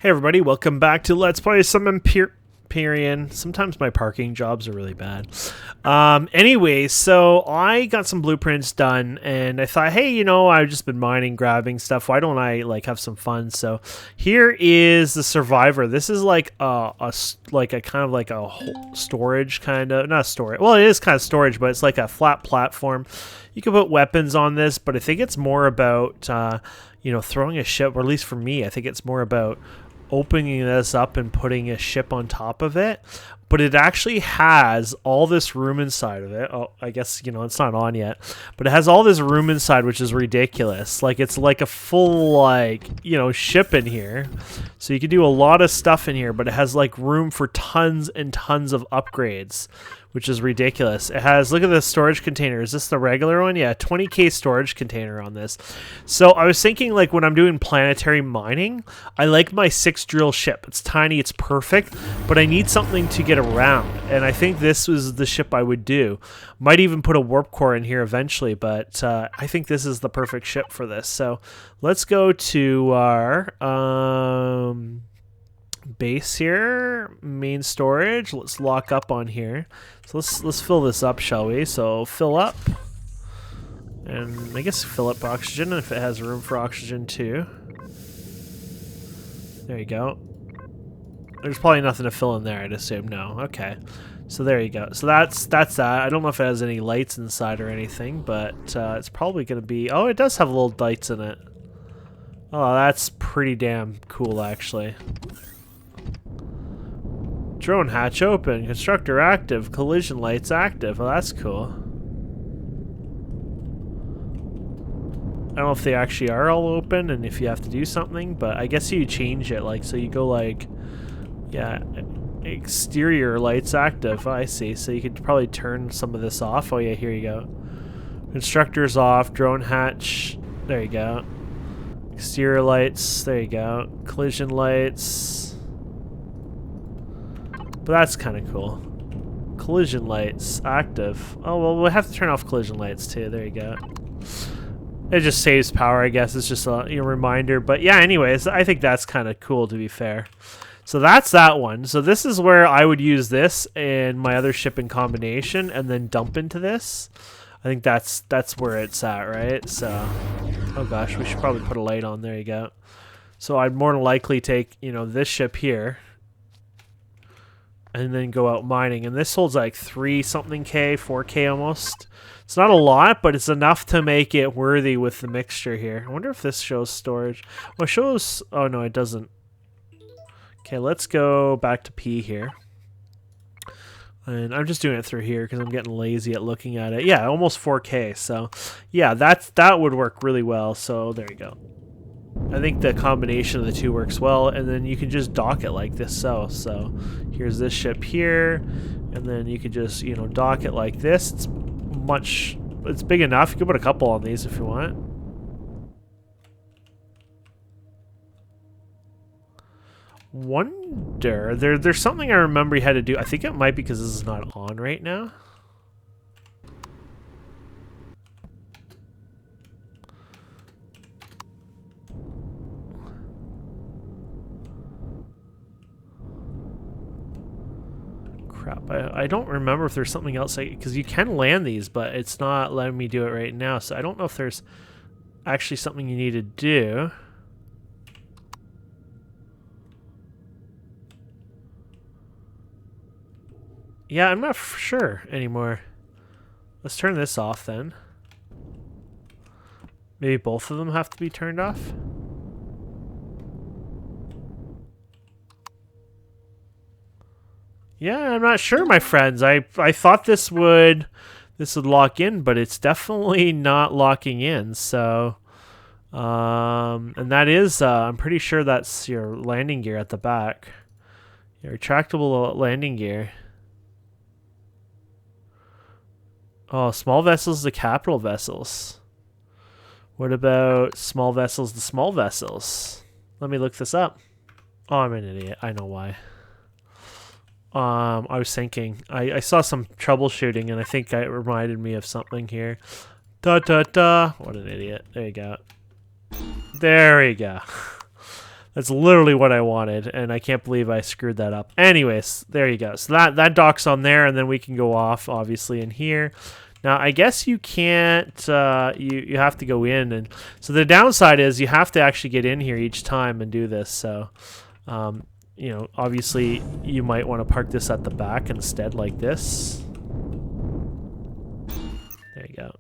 Hey everybody, welcome back to Let's Play some Empyrion. Sometimes my parking jobs are really bad. Anyway, so I got some blueprints done and I thought, hey, you know, I've just been mining, grabbing stuff. Why don't I like have some fun? So here is the Survivor. This is like a storage kind of, not storage. Well, it is kind of storage, but it's like a flat platform. You can put weapons on this, but I think it's more about, you know, throwing a ship, or at least for me, I think it's more about opening this up and putting a ship on top of it. But it actually has all this room inside of it. Oh, I guess, you know, it's not on yet, but it has all this room inside, which is ridiculous. Like, it's like a full, like, you know, ship in here. So you can do a lot of stuff in here, but it has like room for tons and tons of upgrades, which is ridiculous. It has, look at the storage container. Is this the regular one? Yeah, 20k storage container on this. So I was thinking, like, when I'm doing planetary mining, I like my 6 drill ship. It's tiny, it's perfect, but I need something to get around. And I think this was the ship I would do. Might even put a warp core in here eventually, but I think this is the perfect ship for this. So let's go to our base here, main storage. Let's lock up on here. So let's fill this up, shall we? So fill up, and I guess fill up oxygen if it has room for oxygen too. There you go. There's probably nothing to fill in there, I'd assume. No. Okay. So there you go. So that's that. I don't know if it has any lights inside or anything, but it's probably going to be... Oh, it does have little lights in it. Oh, that's pretty damn cool, actually. Drone hatch open. Constructor active. Collision lights active. Oh, that's cool. I don't know if they actually are all open and if you have to do something, but I guess you change it. Like, so you go like, yeah, exterior lights active. Oh, I see. So you could probably turn some of this off. Oh yeah, here you go. Constructor's off. Drone hatch. There you go. Exterior lights. There you go. Collision lights. But that's kind of cool. Collision lights active. Oh, well, we'll have to turn off collision lights too. There you go. It just saves power, I guess. It's just a reminder. But yeah, anyways, I think that's kind of cool, to be fair. So that's that one. So this is where I would use this and my other ship in combination and then dump into this. I think that's where it's at, right? So, oh gosh, we should probably put a light on. There you go. So I'd more than likely take, you know, this ship here and then go out mining. And this holds like 3-something K, 4K almost. It's not a lot, but it's enough to make it worthy with the mixture here. I wonder if this shows storage. Well, it shows... Oh, no, it doesn't. Okay, let's go back to P here. And I'm just doing it through here because I'm getting lazy at looking at it. Yeah, almost 4K. So, yeah, that would work really well. So, there you go. I think the combination of the two works well, and then you can just dock it like this. So here's this ship here, and then you could just, you know, dock it like this. It's big enough. You can put a couple on these if you want. Wonder, there's something I remember you had to do. I think it might be because this is not on right now. Crap, I don't remember if there's something else, because you can land these, but it's not letting me do it right now, so I don't know if there's actually something you need to do. Yeah, I'm not sure anymore. Let's turn this off then. Maybe both of them have to be turned off. Yeah, I'm not sure, my friends. I thought this would lock in, but it's definitely not locking in. So, and that is, I'm pretty sure that's your landing gear at the back. Your retractable landing gear. Oh, small vessels to capital vessels. What about small vessels to small vessels? Let me look this up. Oh, I'm an idiot. I know why. I was thinking, I saw some troubleshooting and I think it reminded me of something here. What an idiot. There you go. There we go. That's literally what I wanted, and I can't believe I screwed that up. Anyways, there you go. So that docks on there, and then we can go off, obviously, in here. Now, I guess you can't, you have to go in. And so the downside is you have to actually get in here each time and do this. So, you know, obviously, you might want to park this at the back instead like this. There you go.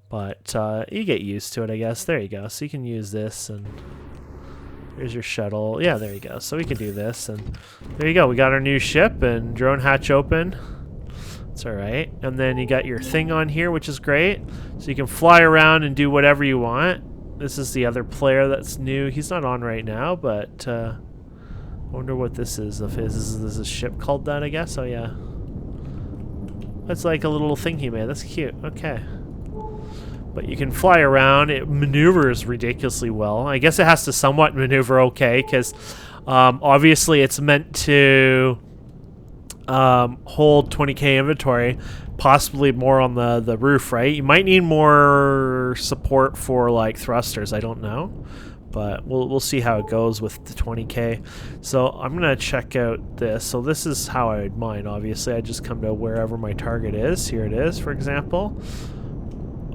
But you get used to it, I guess. There you go. So you can use this, and there's your shuttle. Yeah, there you go. So we can do this, and there you go. We got our new ship, and drone hatch open. It's all right. And then you got your thing on here, which is great. So you can fly around and do whatever you want. This is the other player that's new. He's not on right now, but I wonder what this is of his. Is this a ship called that, I guess? Oh, yeah. That's like a little thing he made. That's cute. Okay. But you can fly around. It maneuvers ridiculously well. I guess it has to somewhat maneuver okay, because obviously it's meant to hold 20k inventory, possibly more on the roof, right? You might need more support for like thrusters. I don't know, but we'll see how it goes with the 20k. So I'm gonna check out this. So this is how I would mine. Obviously, I just come to wherever my target is. Here it is, for example.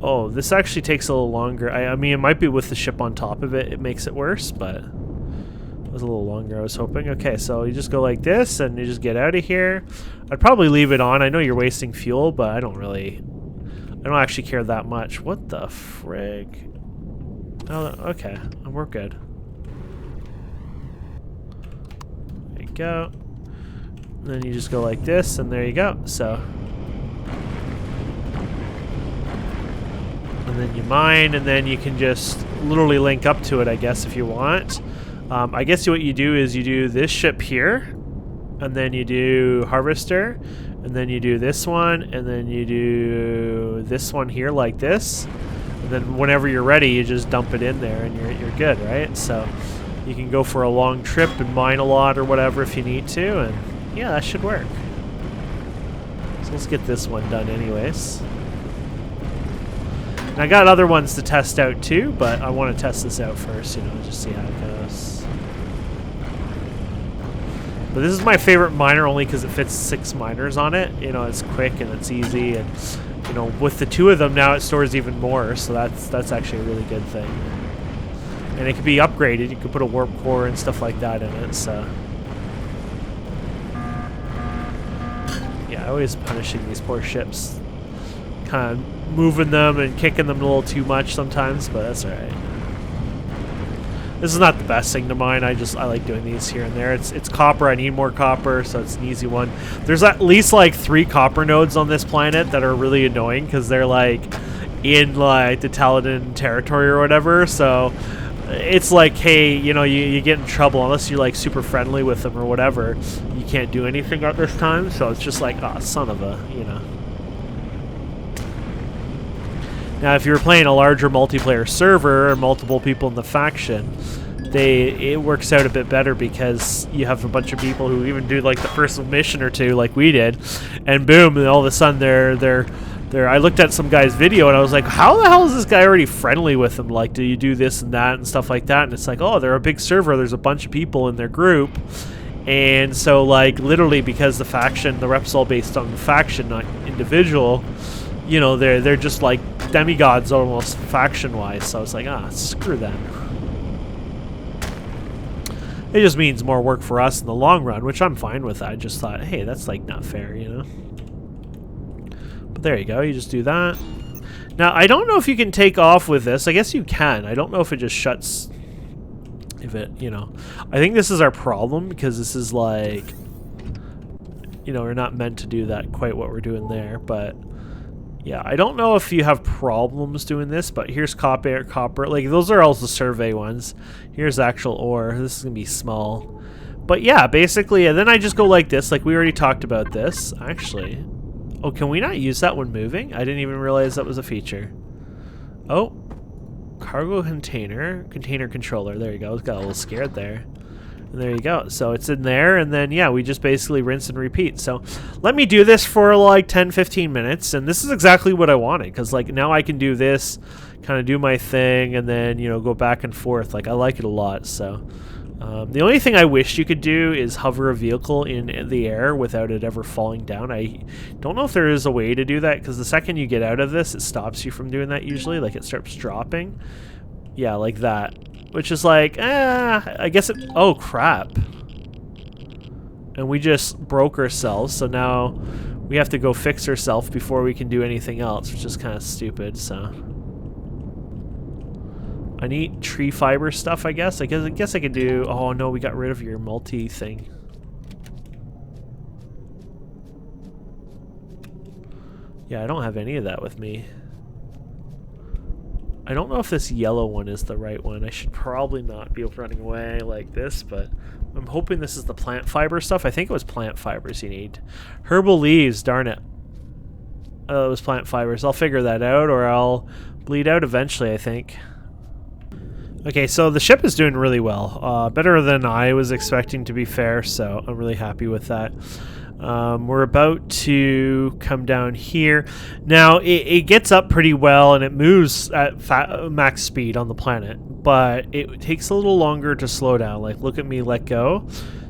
Oh, this actually takes a little longer. I mean, it might be with the ship on top of it. It makes it worse, but it was a little longer, I was hoping. Okay, so you just go like this, and you just get out of here. I'd probably leave it on. I know you're wasting fuel, but I don't actually care that much. What the frig? Oh, okay. We're good. There you go. And then you just go like this, and there you go. So, and then you mine, and then you can just literally link up to it, I guess, if you want. I guess what you do is you do this ship here, and then you do harvester, and then you do this one, and then you do this one here like this, and then whenever you're ready, you just dump it in there, and you're good, right? So you can go for a long trip and mine a lot or whatever if you need to, and yeah, that should work. So let's get this one done anyways. And I got other ones to test out too, but I want to test this out first, you know, just see how it goes. But this is my favorite miner only because it fits 6 miners on it. You know, it's quick and it's easy, and you know, with the 2 of them now, it stores even more. So that's actually a really good thing. And it can be upgraded. You can put a warp core and stuff like that in it. So yeah, always punishing these poor ships, kind of moving them and kicking them a little too much sometimes, but that's all right. This is not the best thing to mine. I like doing these here and there. It's copper. I need more copper, so it's an easy one. There's at least like 3 copper nodes on this planet that are really annoying because they're like in like the Taladan territory or whatever. So it's like, hey, you know, you get in trouble unless you're like super friendly with them or whatever. You can't do anything at this time. So it's just like, oh, son of a, you know. Now, if you were playing a larger multiplayer server or multiple people in the faction, it works out a bit better because you have a bunch of people who even do like the first mission or 2 like we did, and boom, and all of a sudden they're I looked at some guy's video and I was like, how the hell is this guy already friendly with them? Like, do you do this and that and stuff like that? And it's like, oh, they're a big server. There's a bunch of people in their group. And so like literally because the rep's all based on the faction, not individual, you know, they're just like demigods almost faction-wise. So I was like, screw that. It just means more work for us in the long run, which I'm fine with. I just thought, hey, that's like not fair, you know? But there you go. You just do that. Now, I don't know if you can take off with this. I guess you can. I don't know if it just shuts. If it, you know. I think this is our problem because this is like, you know, we're not meant to do that quite what we're doing there, but yeah, I don't know if you have problems doing this, but here's copper. Like, those are all the survey ones. Here's actual ore. This is going to be small. But yeah, basically, and then I just go like this. Like, we already talked about this, actually. Oh, can we not use that when moving? I didn't even realize that was a feature. Oh, cargo container controller. There you go. Got a little scared there. And there you go. So it's in there, and then, yeah, we just basically rinse and repeat. So let me do this for like 10-15 minutes, and this is exactly what I wanted, because like now I can do this, kind of do my thing, and then, you know, go back and forth. Like, I like it a lot, so... the only thing I wish you could do is hover a vehicle in the air without it ever falling down. I don't know if there is a way to do that, because the second you get out of this, it stops you from doing that usually. Like, it starts dropping. Yeah, like that. Which is like, I guess it... Oh, crap. And we just broke ourselves, so now we have to go fix ourselves before we can do anything else, which is kind of stupid, so... I need tree fiber stuff, I guess. I guess I could do... Oh, no, we got rid of your multi thing. Yeah, I don't have any of that with me. I don't know if this yellow one is the right one. I should probably not be running away like this, but I'm hoping this is the plant fiber stuff. I think it was plant fibers you need. Herbal leaves, darn it. Oh, it was plant fibers. I'll figure that out, or I'll bleed out eventually, I think. Okay, so the ship is doing really well. Better than I was expecting, to be fair, so I'm really happy with that. We're about to come down here. Now, it gets up pretty well, and it moves at max speed on the planet, but it takes a little longer to slow down. Like, look at me let go.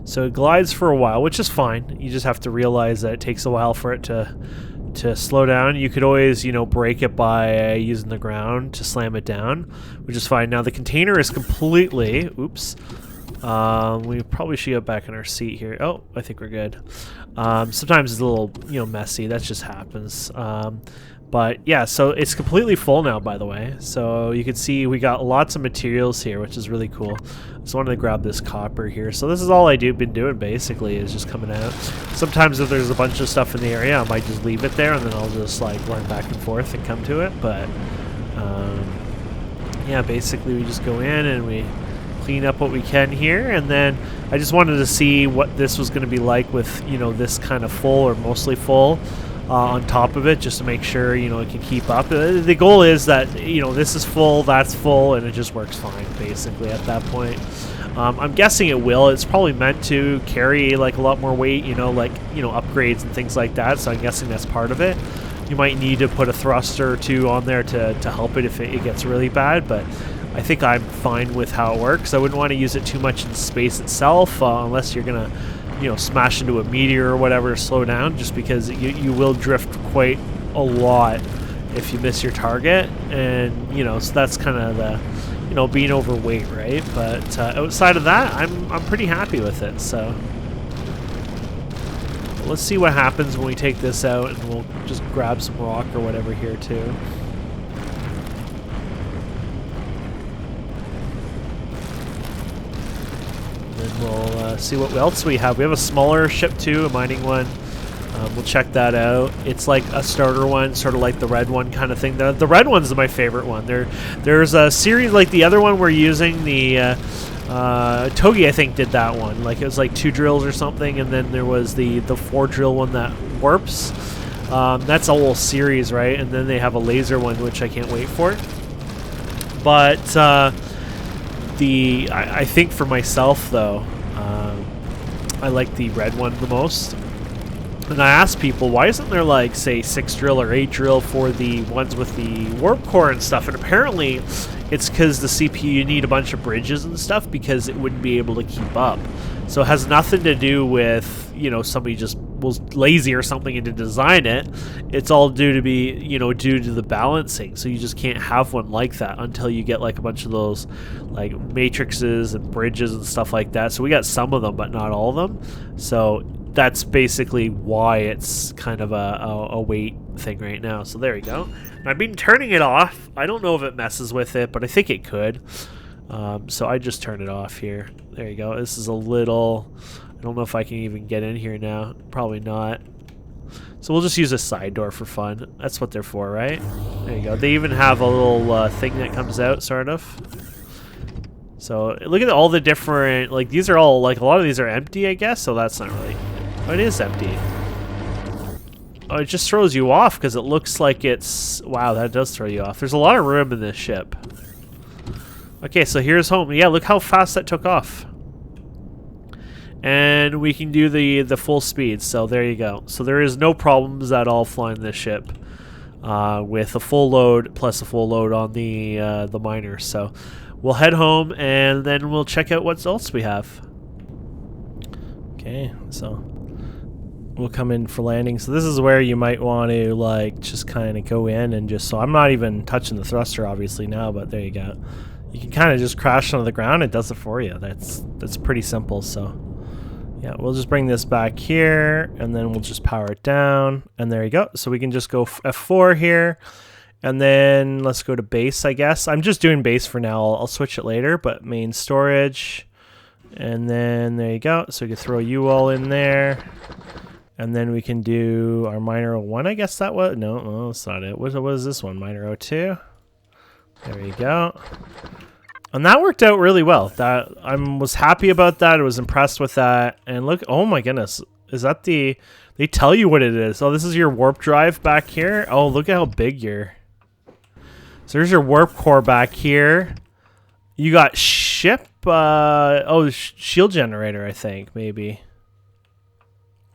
So it glides for a while, which is fine. You just have to realize that it takes a while for it to slow down. You could always, you know, break it by using the ground to slam it down, which is fine. Now the container is completely... Oops. We probably should get back in our seat here. Oh, I think we're good. Sometimes it's a little, you know, messy. That just happens. But yeah, so it's completely full now, by the way. So you can see we got lots of materials here, which is really cool. Just wanted to grab this copper here. So this is all been doing basically, is just coming out. Sometimes if there's a bunch of stuff in the area, I might just leave it there, and then I'll just like run back and forth and come to it. But yeah, basically we just go in and we clean up what we can here, and then I just wanted to see what this was going to be like with, you know, this kind of full or mostly full. On top of it, just to make sure, you know, it can keep up. The goal is that, you know, this is full, that's full, and it just works fine, basically, at that point. I'm guessing it will. It's probably meant to carry, like, a lot more weight, you know, like, you know, upgrades and things like that, so I'm guessing that's part of it. You might need to put a thruster or two on there to help it if it gets really bad, but I think I'm fine with how it works. I wouldn't want to use it too much in space itself, unless you're going to, you know, smash into a meteor or whatever to slow down, just because you will drift quite a lot if you miss your target, and, you know, so that's kind of the, you know, being overweight, right? But outside of that, I'm pretty happy with it, so let's see what happens when we take this out, and we'll just grab some rock or whatever here too. And we'll see what else we have. We have a smaller ship too, a mining one. We'll check that out. It's like a starter one, sort of like the red one kind of thing. The red one's my favorite one. There's a series like the other one we're using. The Togi, I think, did that one. Like, it was like 2 drills or something, and then there was the 4 drill one that warps. That's a whole series, right? And then they have a laser one, which I can't wait for. But I think for myself though, I like the red one the most. And I asked people, why isn't there like, say, 6 drill or 8 drill for the ones with the warp core and stuff? And apparently it's because the CPU, you need a bunch of bridges and stuff because it wouldn't be able to keep up. So it has nothing to do with, you know, somebody just was lazy or something and to design it. It's all due to the balancing. So you just can't have one like that until you get like a bunch of those like matrices and bridges and stuff like that. So we got some of them, but not all of them. So that's basically why it's kind of a weight thing right now. So there we go. And I've been turning it off. I don't know if it messes with it, but I think it could. So I just turned it off here. There you go. This is a little... I don't know if I can even get in here now. Probably not. So we'll just use a side door for fun. That's what they're for, right? There you go. They even have a little thing that comes out, sort of. So look at all the different... Like, these are all... Like, a lot of these are empty, I guess. So that's not really... Oh, it is empty. Oh, it just throws you off because it looks like it's... Wow, that does throw you off. There's a lot of room in this ship. Okay, so here's home. Yeah, look how fast that took off. And we can do the full speed, so there you go. So there is no problems at all flying this ship. with a full load plus a full load on the miner. So we'll head home and then we'll check out what else we have. Okay, so we'll come in for landing. So this is where you might want to like just kind of go in and just, so I'm not even touching the thruster obviously now, but there you go. You can kind of just crash onto the ground. It does it for you. That's pretty simple. So yeah, we'll just bring this back here and then we'll just power it down and there you go. So we can just go F4 here and then let's go to base, I guess. I'm just doing base for now. I'll switch it later, but main storage and then there you go. So we can throw you all in there. And then we can do our miner 01, I guess that was. No, that's not it. What is this one? Miner 02. There you go. And that worked out really well. That I was happy about that. I was impressed with that. And look, oh my goodness. Is that the... They tell you what it is. Oh, this is your warp drive back here. Oh, look at how big you're... So there's your warp core back here. You got ship... shield generator, I think, maybe.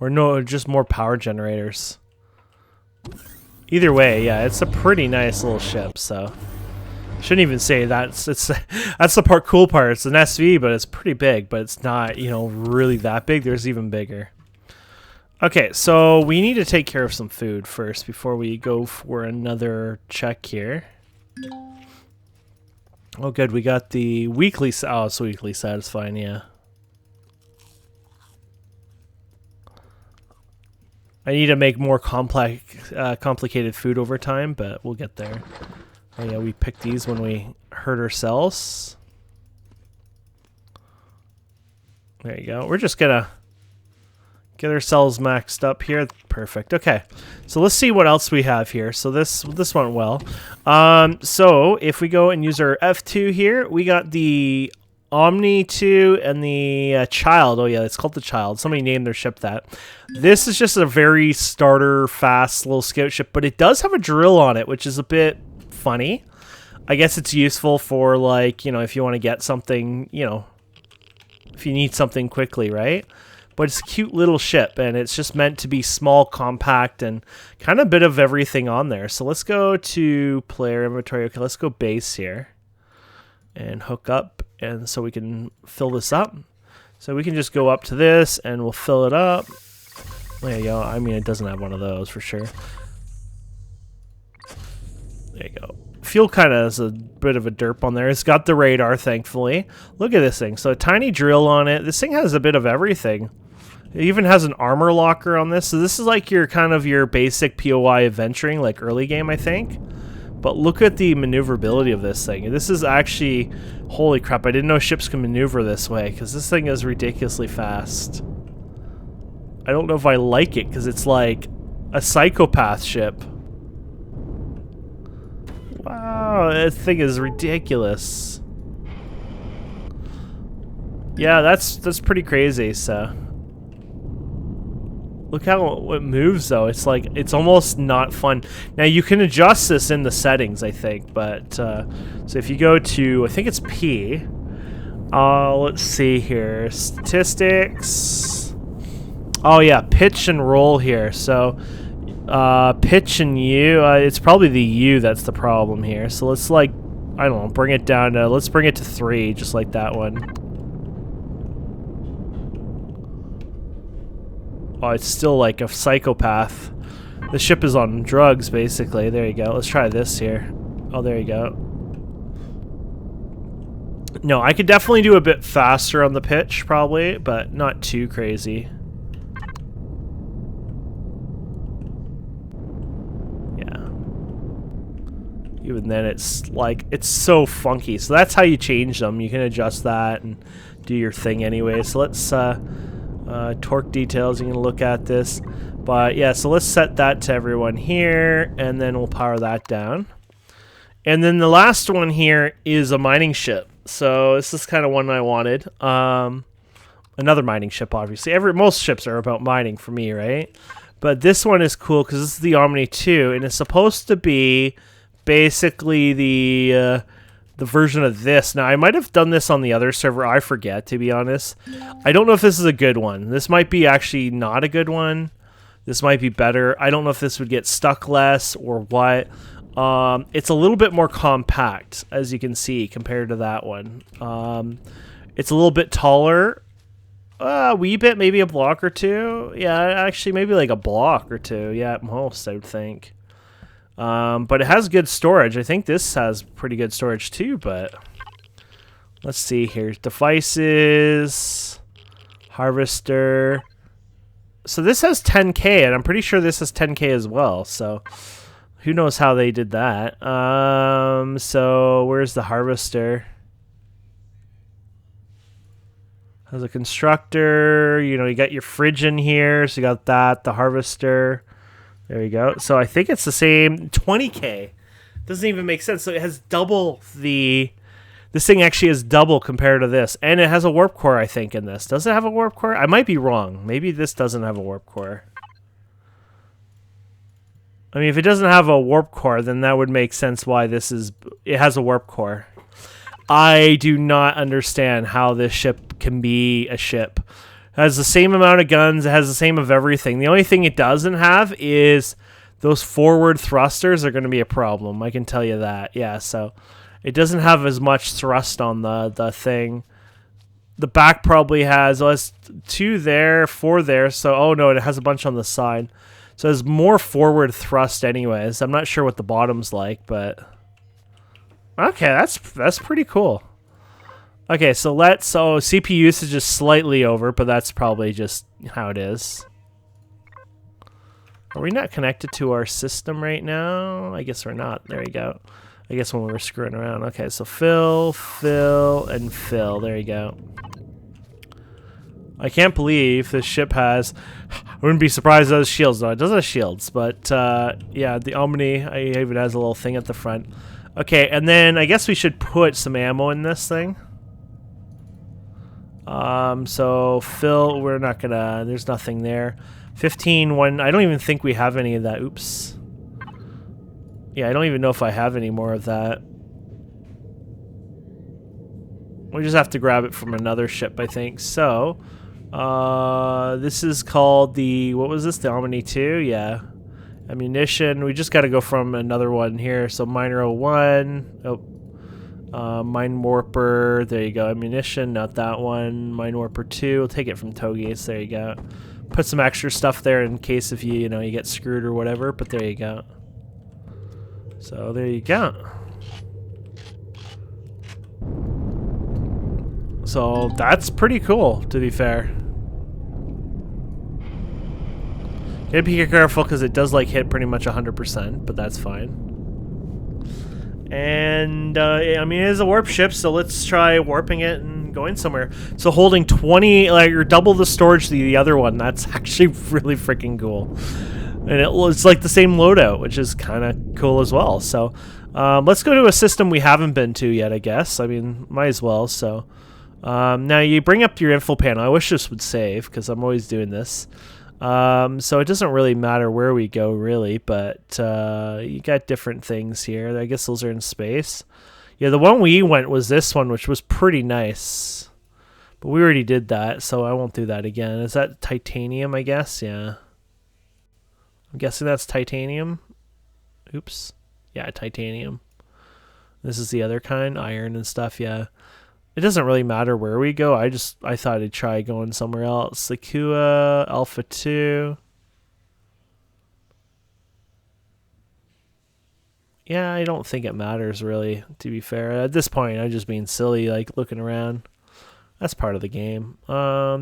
Or no, just more power generators. Either way, yeah, it's a pretty nice little ship, so... Shouldn't even say that's the cool part. It's an SV, but it's pretty big, but it's not, you know, really that big. There's even bigger. Okay, so we need to take care of some food first before we go for another check here. Oh, good, we got the weekly... Oh, it's weekly satisfying, yeah. I need to make more complicated food over time, but we'll get there. Oh yeah, we picked these when we hurt ourselves. There you go. We're just gonna get ourselves maxed up here. Perfect. Okay, so let's see what else we have here. So this went well. So if we go and use our F2 here, we got the Omni 2 and the Child. Oh yeah, it's called the Child. Somebody named their ship that. This is just a very starter fast little scout ship, but it does have a drill on it, which is a bit funny. I guess it's useful for, like, you know, if you want to get something, you know, if you need something quickly, right? But it's a cute little ship, and it's just meant to be small, compact, and kind of a bit of everything on there. So let's go to player inventory. Okay, let's go base here and hook up, and so we can fill this up. So we can just go up to this, and we'll fill it up. There you go. I mean, it doesn't have one of those for sure. There you go. Fuel kind of has a bit of a derp on there. It's got the radar, thankfully. Look at this thing. So a tiny drill on it. This thing has a bit of everything. It even has an armor locker on this. So this is like your kind of your basic POI adventuring, like early game, I think. But look at the maneuverability of this thing. This is actually... Holy crap, I didn't know ships can maneuver this way, because this thing is ridiculously fast. I don't know if I like it, because it's like a psychopath ship. Wow, this thing is ridiculous. Yeah, that's pretty crazy, so. Look how it moves, though. It's like, it's almost not fun. Now, you can adjust this in the settings, I think, but, so if you go to, I think it's P, let's see here, statistics. Oh, yeah, pitch and roll here, so, pitch and U, it's probably the U that's the problem here. So let's, like, I don't know, bring it down to, let's bring it to 3, just like that one. Oh, it's still like a psychopath. The ship is on drugs, basically. There you go. Let's try this here. Oh, there you go. No, I could definitely do a bit faster on the pitch, probably, but not too crazy. Even then, it's like, it's so funky. So that's how you change them. You can adjust that and do your thing anyway. So let's torque details. You can look at this, but yeah. So let's set that to everyone here, and then we'll power that down. And then the last one here is a mining ship. So this is kind of one I wanted. Another mining ship, obviously. Most ships are about mining for me, right? But this one is cool because this is the Omni 2, and it's supposed to be basically the version of this. Now, I might have done this on the other server. I forget, to be honest. I don't know if this is a good one. This might be actually not a good one. This might be better. I don't know if this would get stuck less or what. It's a little bit more compact, as you can see, compared to that one. It's a little bit taller. A wee bit, maybe a block or two. Yeah, actually, maybe like a block or two. Yeah, at most, I would think. But it has good storage. I think this has pretty good storage too, but let's see here. Devices, harvester. So this has 10K, and I'm pretty sure this has 10K as well. So who knows how they did that. So where's the harvester? Has a constructor. You know, you got your fridge in here. So you got that, the harvester. There you go. So I think it's the same 20K. Doesn't even make sense. So it has double the... This thing actually is double compared to this. And it has a warp core, I think, in this. Does it have a warp core? I might be wrong. Maybe this doesn't have a warp core. I mean, if it doesn't have a warp core, then that would make sense why this is... It has a warp core. I do not understand how this ship can be a ship. It has the same amount of guns. It has the same of everything. The only thing it doesn't have is those forward thrusters are going to be a problem. I can tell you that. Yeah, so it doesn't have as much thrust on the thing. The back probably has 2 there, 4 there. So, oh no, it has a bunch on the side. So there's more forward thrust anyways. I'm not sure what the bottom's like, but... Okay, that's pretty cool. Okay, so CPU usage is slightly over, but that's probably just how it is. Are we not connected to our system right now? I guess we're not. There you go. I guess when we were screwing around. Okay, so fill, and fill. There you go. I can't believe this ship has... I wouldn't be surprised if it has shields, though. It does have shields, but yeah, the Omni even has a little thing at the front. Okay, and then I guess we should put some ammo in this thing. So fill, we're not gonna, there's nothing there. 15, 1, I don't even think we have any of that. Oops. Yeah, I don't even know if I have any more of that. We just have to grab it from another ship, I think. So, this is called the, what was this? The Omni 2? Yeah. Ammunition. We just got to go from another one here. So, Miner 01. Oh. Mine Warper. There you go. Ammunition, not that one. Mine Warper 2. We'll take it from Toge's. There you go. Put some extra stuff there in case if you know, you get screwed or whatever. But there you go. So, there you go. So that's pretty cool, to be fair. Gotta be careful because it does like hit pretty much 100%, but that's fine. And I mean, it is a warp ship, so let's try warping it and going somewhere. So holding 20, like, or double the storage the other one. That's actually really freaking cool. And it's like the same loadout, which is kind of cool as well. So let's go to a system we haven't been to yet, I guess. I mean, might as well. So. Now you bring up your info panel. I wish this would save because I'm always doing this. So it doesn't really matter where we go really, but you got different things here. I guess those are in space. Yeah, the one we went was this one, which was pretty nice. But we already did that, so I won't do that again. Is that titanium, I guess? Yeah. I'm guessing that's titanium. Oops. Yeah, titanium. This is the other kind, iron and stuff, yeah. It doesn't really matter where we go. I thought I'd try going somewhere else. Sakua, Alpha 2. Yeah, I don't think it matters really, to be fair. At this point, I'm just being silly, like looking around. That's part of the game.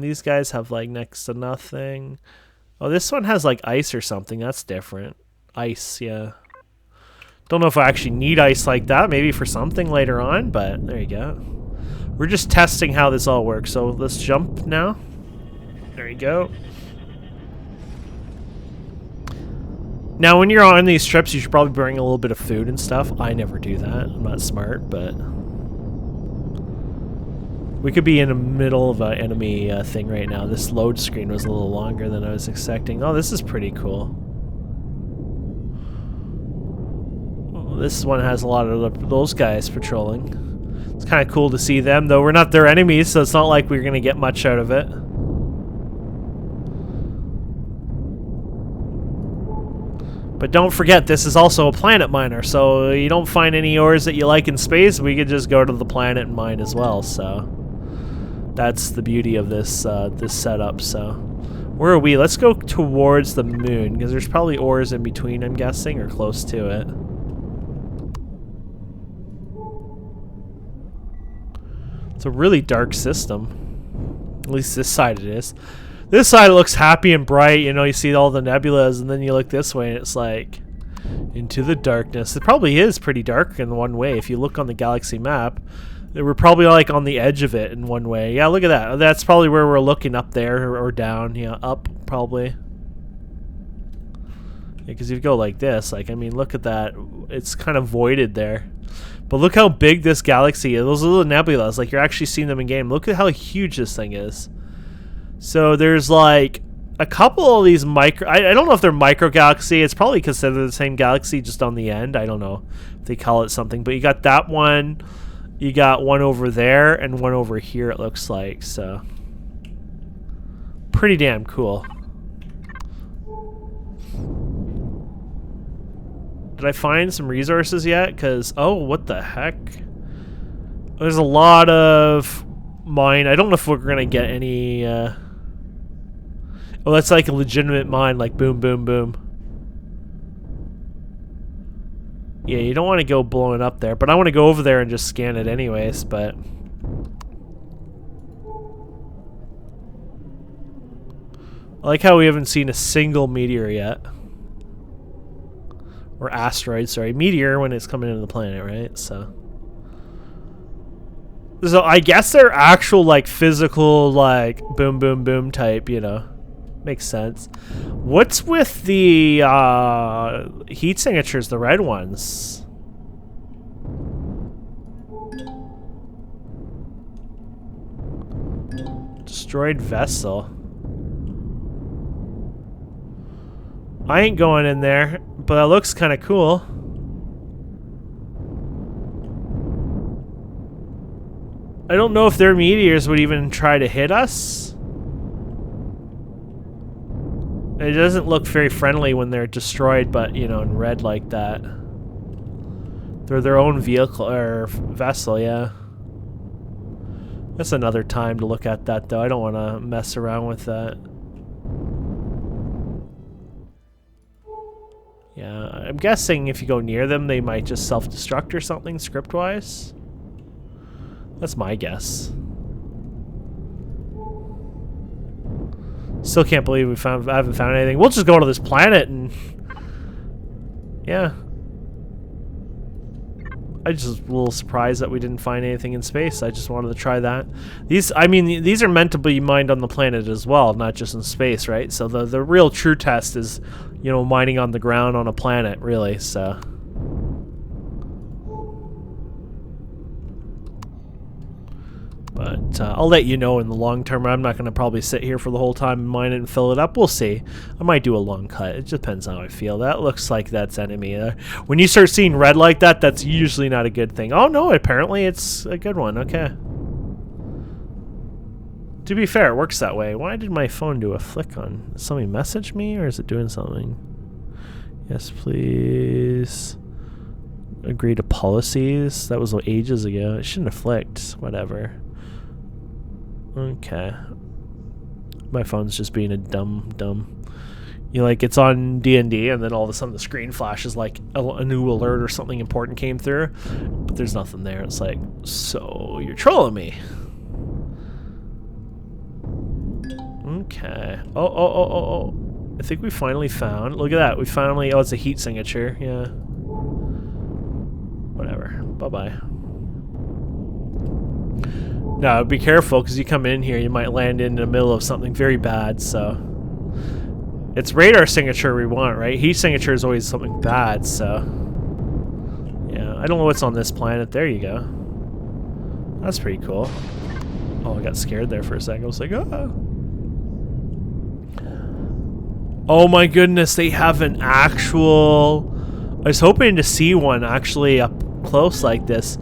These guys have like next to nothing. Oh, this one has like ice or something. That's different. Ice, yeah. Don't know if I actually need ice like that. Maybe for something later on, but there you go. We're just testing how this all works, so let's jump now. There you go. Now, when you're on these trips, you should probably bring a little bit of food and stuff. I never do that. I'm not smart, but... We could be in the middle of an enemy thing right now. This load screen was a little longer than I was expecting. Oh, this is pretty cool. Oh, this one has a lot of those guys patrolling. It's kind of cool to see them, though we're not their enemies, so it's not like we're going to get much out of it. But don't forget, this is also a planet miner, so you don't find any ores that you like in space, we could just go to the planet and mine as well, so... That's the beauty of this this setup, so... Where are we? Let's go towards the moon, because there's probably ores in between, I'm guessing, or close to it. It's a really dark system. At least this side it is. This side looks happy and bright, you know, you see all the nebulas, and then you look this way and it's like... Into the darkness. It probably is pretty dark in one way. If you look on the galaxy map, we're probably like on the edge of it in one way. Yeah, look at that. That's probably where we're looking, up there or down. Yeah, up probably. Because if you go like this, like, I mean, look at that. It's kind of voided there. But look how big this galaxy is. Those little nebulas, like, you're actually seeing them in game. Look at how huge this thing is. So there's like a couple of these micro... I don't know if they're micro galaxy. It's probably considered the same galaxy, just on the end. I don't know if they call it something. But you got that one. You got one over there and one over here, it looks like. So pretty damn cool. Did I find some resources yet? Because, oh, what the heck? There's a lot of mine. I don't know if we're going to get any... Oh, that's like a legitimate mine, like boom, boom, boom. Yeah, you don't want to go blowing up there, but I want to go over there and just scan it anyways, but... I like how we haven't seen a single meteor yet. Or asteroid, sorry. Meteor when it's coming into the planet, right? So I guess they're actual, like, physical, like, boom, boom, boom type, you know. Makes sense. What's with the heat signatures, the red ones? Destroyed vessel. I ain't going in there, but that looks kind of cool. I don't know if their meteors would even try to hit us. It doesn't look very friendly when they're destroyed, but, you know, in red like that. They're their own vehicle, or vessel, yeah. That's another time to look at that, though. I don't want to mess around with that. Yeah, I'm guessing if you go near them, they might just self-destruct or something, script-wise. That's my guess. Still can't believe I haven't found anything. We'll just go to this planet and... Yeah. I just a little surprised that we didn't find anything in space. I just wanted to try that. These are meant to be mined on the planet as well, not just in space, right? So the real true test is, you know, mining on the ground on a planet, really, so... But I'll let you know in the long term. I'm not going to probably sit here for the whole time and mine it and fill it up. We'll see. I might do a long cut. It just depends on how I feel. That looks like that's enemy. When you start seeing red like that, that's usually not a good thing. Oh, no, apparently it's a good one. Okay. To be fair, it works that way. Why did my phone do a flick on? Did somebody message me, or is it doing something? Yes, please. Agree to policies. That was ages ago. It shouldn't have flicked. Whatever. Okay. My phone's just being a dumb. You know, like, it's on D&D, and then all of a sudden the screen flashes like a new alert or something important came through, but there's nothing there. It's like, so you're trolling me. Okay. Oh. I think we finally found... Look at that. We finally... Oh, it's a heat signature. Yeah. Whatever. Bye-bye. No, be careful, because you come in here, you might land in the middle of something very bad, so... It's radar signature we want, right? Heat signature is always something bad, so... Yeah, I don't know what's on this planet. There you go. That's pretty cool. Oh, I got scared there for a second. I was like, ah. Oh my goodness, they have an actual... I was hoping to see one actually up close like this.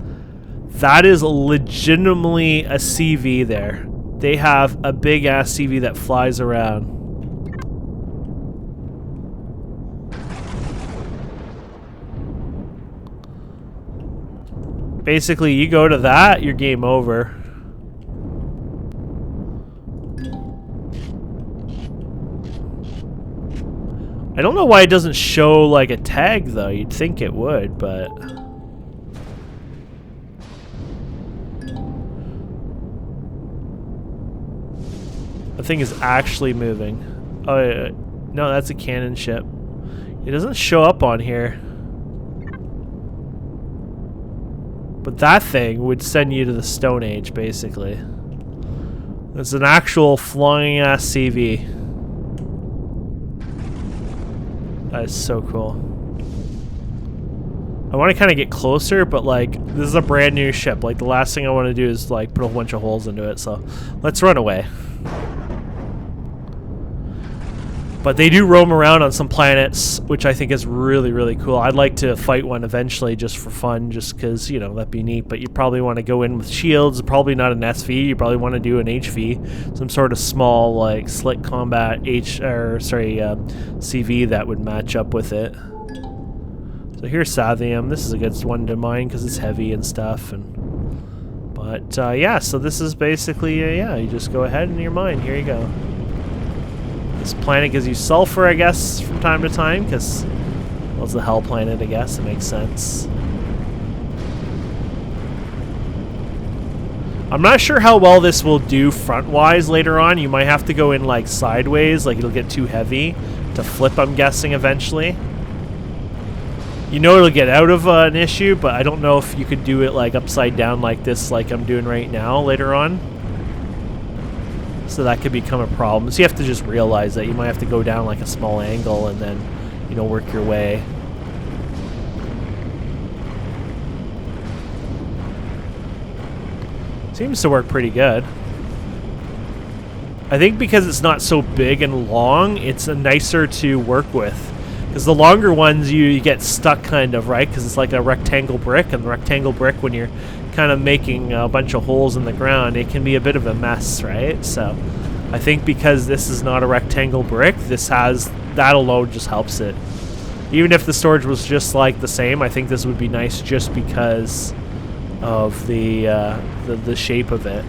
That is legitimately a CV there. They have a big ass CV that flies around. Basically, you go to that, you're game over. I don't know why it doesn't show like a tag though. You'd think it would, but the thing is actually moving. Oh no, that's a cannon ship. It doesn't show up on here. But that thing would send you to the Stone Age, basically. It's an actual flying ass CV. That is so cool. I want to kind of get closer, but like, this is a brand new ship. Like, the last thing I want to do is like put a bunch of holes into it, so let's run away. But they do roam around on some planets, which I think is really, really cool. I'd like to fight one eventually just for fun, just because, you know, that'd be neat. But you probably want to go in with shields, probably not an SV. You probably want to do an HV, some sort of small, like, slick combat CV that would match up with it. So here's Sathium. This is a good one to mine because it's heavy and stuff. But yeah, so this is basically, yeah, you just go ahead and you're mine. Here you go. This planet gives you sulfur, I guess, from time to time, because, well, it's the hell planet, I guess. It makes sense. I'm not sure how well this will do front-wise later on. You might have to go in, like, sideways, like it'll get too heavy to flip, I'm guessing, eventually. You know it'll get out of an issue, but I don't know if you could do it, like, upside down like this, like I'm doing right now, later on. So that could become a problem. So you have to just realize that you might have to go down like a small angle and then, you know, work your way. Seems to work pretty good. I think because it's not so big and long, it's nicer to work with. Because the longer ones, you get stuck kind of, right? Because it's like a rectangle brick, and the rectangle brick, when you're kind of making a bunch of holes in the ground, it can be a bit of a mess, right? So I think because this is not a rectangle brick, this has, that alone just helps it. Even if the storage was just like the same, I think this would be nice just because of the shape of it.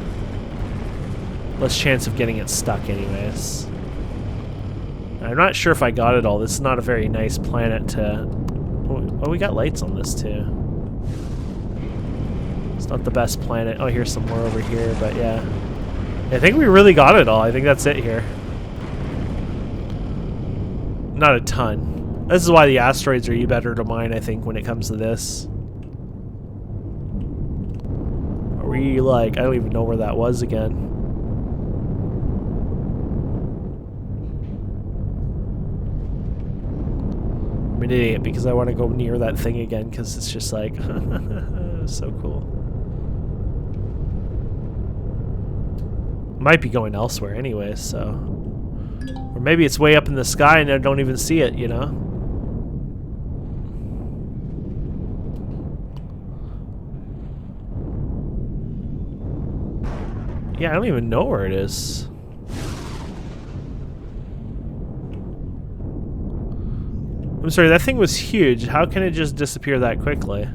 Less chance of getting it stuck anyways. I'm not sure if I got it all. This is not a very nice planet to... Oh, we got lights on this too. It's not the best planet. Oh, here's some more over here, but yeah. I think we really got it all. I think that's it here. Not a ton. This is why the asteroids are better to mine, I think, when it comes to this. Are we, like... I don't even know where that was again. I'm an idiot because I want to go near that thing again because it's just like so cool. Might be going elsewhere anyway, so, or maybe it's way up in the sky and I don't even see it, you know. Yeah, I don't even know where it is. I'm sorry, that thing was huge. How can it just disappear that quickly?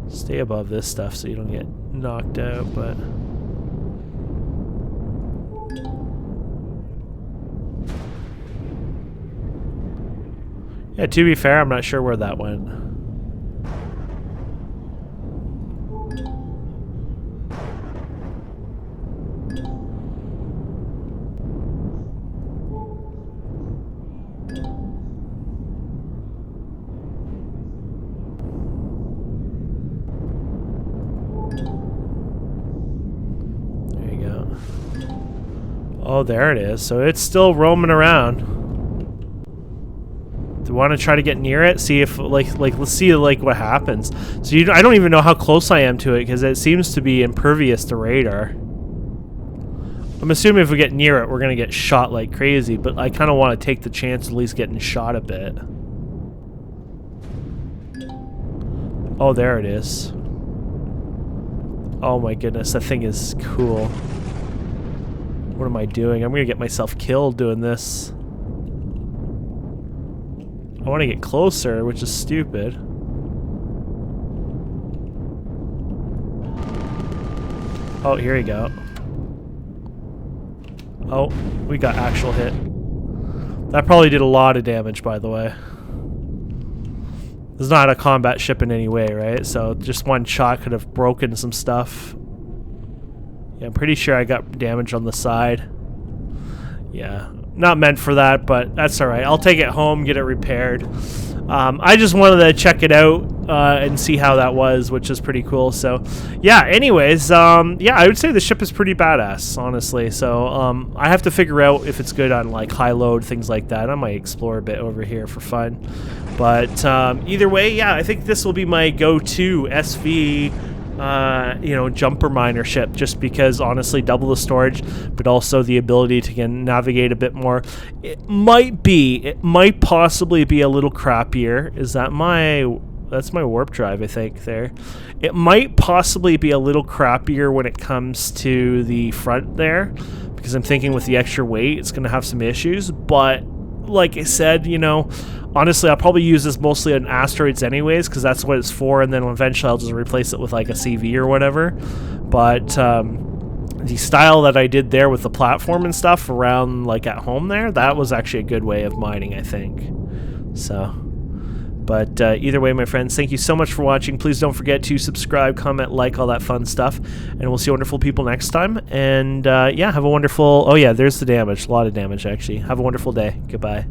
Stay above this stuff so you don't get knocked out, but... Yeah, to be fair, I'm not sure where that went. Oh, there it is. So it's still roaming around. Do you want to try to get near it? See if, like let's see, like, what happens. So I don't even know how close I am to it, because it seems to be impervious to radar. I'm assuming if we get near it, we're going to get shot like crazy, but I kind of want to take the chance of at least getting shot a bit. Oh, there it is. Oh my goodness, that thing is cool. What am I doing? I'm gonna get myself killed doing this. I want to get closer, which is stupid. Oh, here we go. Oh, we got actual hit. That probably did a lot of damage, by the way. This is not a combat ship in any way, right? So just one shot could have broken some stuff. Yeah, I'm pretty sure I got damage on the side. Yeah, not meant for that, but that's alright. I'll take it home, get it repaired. I just wanted to check it out and see how that was, which is pretty cool. So, yeah, anyways, yeah, I would say the ship is pretty badass, honestly. So, I have to figure out if it's good on, like, high load, things like that. I might explore a bit over here for fun. But either way, yeah, I think this will be my go-to SV you know, jumper miner ship, just because honestly double the storage, but also the ability to navigate a bit more. It might possibly be a little crappier. Is that that's my warp drive, I think, there. It might possibly be a little crappier when it comes to the front there, because I'm thinking with the extra weight it's going to have some issues, but like I said, you know, honestly, I'll probably use this mostly on asteroids anyways, because that's what it's for, and then eventually I'll just replace it with like a CV or whatever. But the style that I did there with the platform and stuff around like at home there, that was actually a good way of mining, I think. So, but either way, my friends, thank you so much for watching. Please don't forget to subscribe, comment, like, all that fun stuff, and we'll see wonderful people next time. And yeah, have a wonderful... Oh yeah, there's the damage. A lot of damage, actually. Have a wonderful day. Goodbye.